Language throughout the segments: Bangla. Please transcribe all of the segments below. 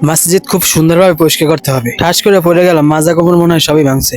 মসজিদ খুব সুন্দরভাবে পরিষ্কার করতে হবে। ঠাস করে পড়ে গেলাম, মাজা কাপড় মনে হয় সবই ভাঙছে।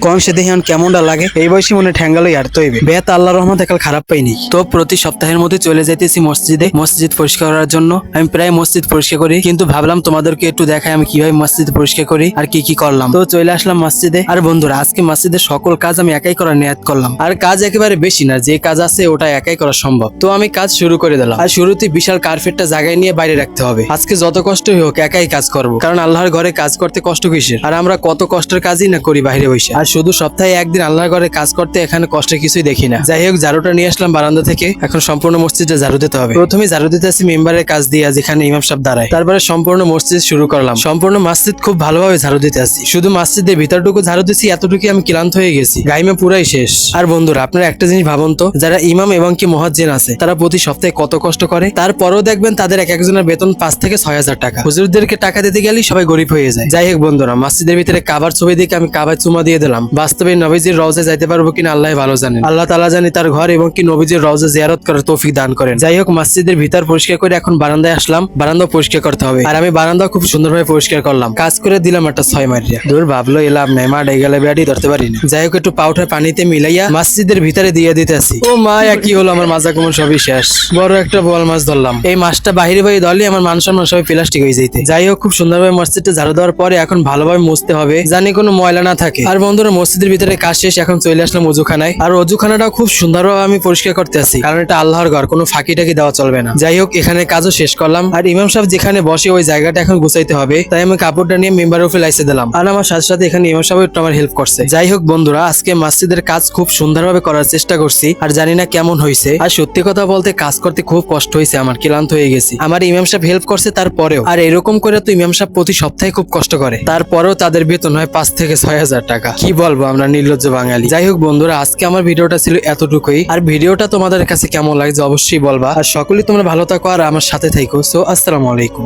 কোন সে দেখি কেমনটা লাগে, এই বয়সী মনে ঠ্যাঙ্গালো আর তৈবে বেত আল্লাহর রহমত একাল খারাপ পাইনি। তো প্রতি সপ্তাহের মধ্যে চলে যাইতেছি মসজিদে, মসজিদ পরিষ্কার করার জন্য। আমি প্রায় মসজিদ পরিষ্কার করি, কিন্তু ভাবলাম তোমাদেরকে একটু দেখাই আমি কিভাবে মসজিদ পরিষ্কার করি আর কি কি করলাম। তো চলে আসলাম মসজিদে। আর বন্ধুরা, আজকে মসজিদের সকল কাজ আমি একাই করার নিয়ত করলাম। আর কাজ একেবারে বেশি না, যে কাজ আছে ওটা একাই করা সম্ভব। তো আমি কাজ শুরু করে দিলাম। আর শুরুতে বিশাল কার্পেটটা জায়গায় নিয়ে বাইরে রাখতে হবে। আজকে যত কষ্টই হোক একাই কাজ করব, কারণ আল্লাহর ঘরে কাজ করতে কষ্ট কিসের। আর আমরা কত কষ্টের কাজই না করি বাইরে বসে। আর শুধু সপ্তাহে একদিন আল্লাহর ঘরে কাজ করতে এখানে কষ্টের কিছুই দেখি না। যাই হোক, ঝাড়ুটা নিয়ে আসলাম বারান্দা থেকে। এখন সম্পূর্ণ মসজিদটা ঝাড়ু দিতে হবে। প্রথমে ঝাড়ু দিতে আসি মেম্বারের কাজ দিয়ে, যেখানে ইমাম সাহেব দাঁড়ায়। তারপরে সম্পূর্ণ মসজিদ শুরু করলাম। সম্পূর্ণ মসজিদ খুব ভালোভাবে ঝাড়ু দিতে আসি। শুধু মসজিদের ভিতরটুকু ঝাড়ু দিছি, এতটুকু আমি ক্লান্ত হয়ে গেছি, গাইমে পুরাই শেষ। আর বন্ধুরা, আপনারা একটা জিনিস ভাবুন তো, যারা ইমাম এবং কি মুয়াজ্জিন আছে তারা প্রতি সপ্তাহে কত কষ্ট করে। তারপরেও দেখবেন তাদের এক একজনের বেতন 5 থেকে 6,000 টাকা। হুজুরদেরকে টাকা দিতে গেলেই সবাই গরিব হয়ে যায়। যাই হোক বন্ধুরা, মসজিদের ভিতরে কাবার ছবি দেখে আমি কাবার চুমা দিয়ে দিলাম। বাস্তবে নবীজির রওজায় যাইতে পারবো কিনা আল্লাহ ভালো জানেন। আল্লাহ তাআলা জানি তার ঘর এবং কি নবীজির রওজা জিয়ারত করার তৌফিক দান করেন। যাই হোক, মসজিদের ভিতর পরিষ্কার করে এখন বারান্দায় আসলাম। বারান্দা পরিষ্কার করতে হবে, আর আমি বারান্দা খুব সুন্দরভাবে পরিষ্কার করলাম। কাজ করে দিলাম একটা 6 মারিয়া। দূর ভাবলো এলাম নাই, মা ডেগালে ব্যাটি ধরতে পারি না। যাই হোক, একটু পাউডার পানিতে মিলাইয়া মসজিদের ভিতরে দিয়ে দিতেছি। ও মা, কি হলো, আমার মাজা কোমর সবই শেষ। বড় একটা বোয়াল মাছ ধরলাম। এই মাছটা বাহিরে বাইরে ধরলে আমার মান সম্মান সবাই প্লাস্টিক হয়ে যাইতে। যাই হোক, খুব সুন্দরভাবে মসজিদটা ঝাড়ু দেওয়ার পরে এখন ভালোভাবে মুছতে হবে, জানি কোনো ময়লা না থাকে। আর বন্ধুরা, মসজিদের ভিতরে কাজ শেষ, এখন চলে আসলাম ওযুখানায়। আর ওযুখানাটাও খুব সুন্দরভাবে আমি পরিষ্কার করতে আছি, কারণ এটা আল্লাহর ঘর, কোনো ফাঁকি টাকি দেওয়া চলবে না। যাই হোক, এখানে কাজও শেষ করলাম। আর ইমাম সাহেব যেখানে বসে ওই জায়গাটা এখন গুছাইতে হবে, তাই আমি কাপড়টা নিয়ে মেম্বারের উপরে লাইসে দিলাম। আর আমার সাথে সাথে এখানে ইমাম সাহেব একটু আমার হেল্প করছে। যাই হোক বন্ধুরা, আজকে মসজিদের কাজ খুব সুন্দরভাবে করার চেষ্টা করছি, আর জানি না কেমন হয়েছে। আর সত্যি কথা বলতে কাজ করতে খুব কষ্ট হয়েছে, আমার ক্লান্ত হয়ে গেছি। আমার ইমাম সাহেব হেল্প করছে তারপরেও। আর এরকম করে তো ইমাম সাহেব প্রতি সপ্তাহে খুব কষ্ট করে, তারপরেও তাদের বেতন হয় 5 থেকে 6,000 টাকা। কি বলবো, আমরা নির্লজ্জ বাঙালি। যাই হোক বন্ধুরা, আজকে আমার ভিডিওটা ছিল এতটুকুই। আর ভিডিওটা তোমাদের কাছে কেমন লাগছে অবশ্যই বলবা। আর সকলেই তোমরা ভালো থাকো আর আমার সাথে থাকো। সো আসসালামু আলাইকুম।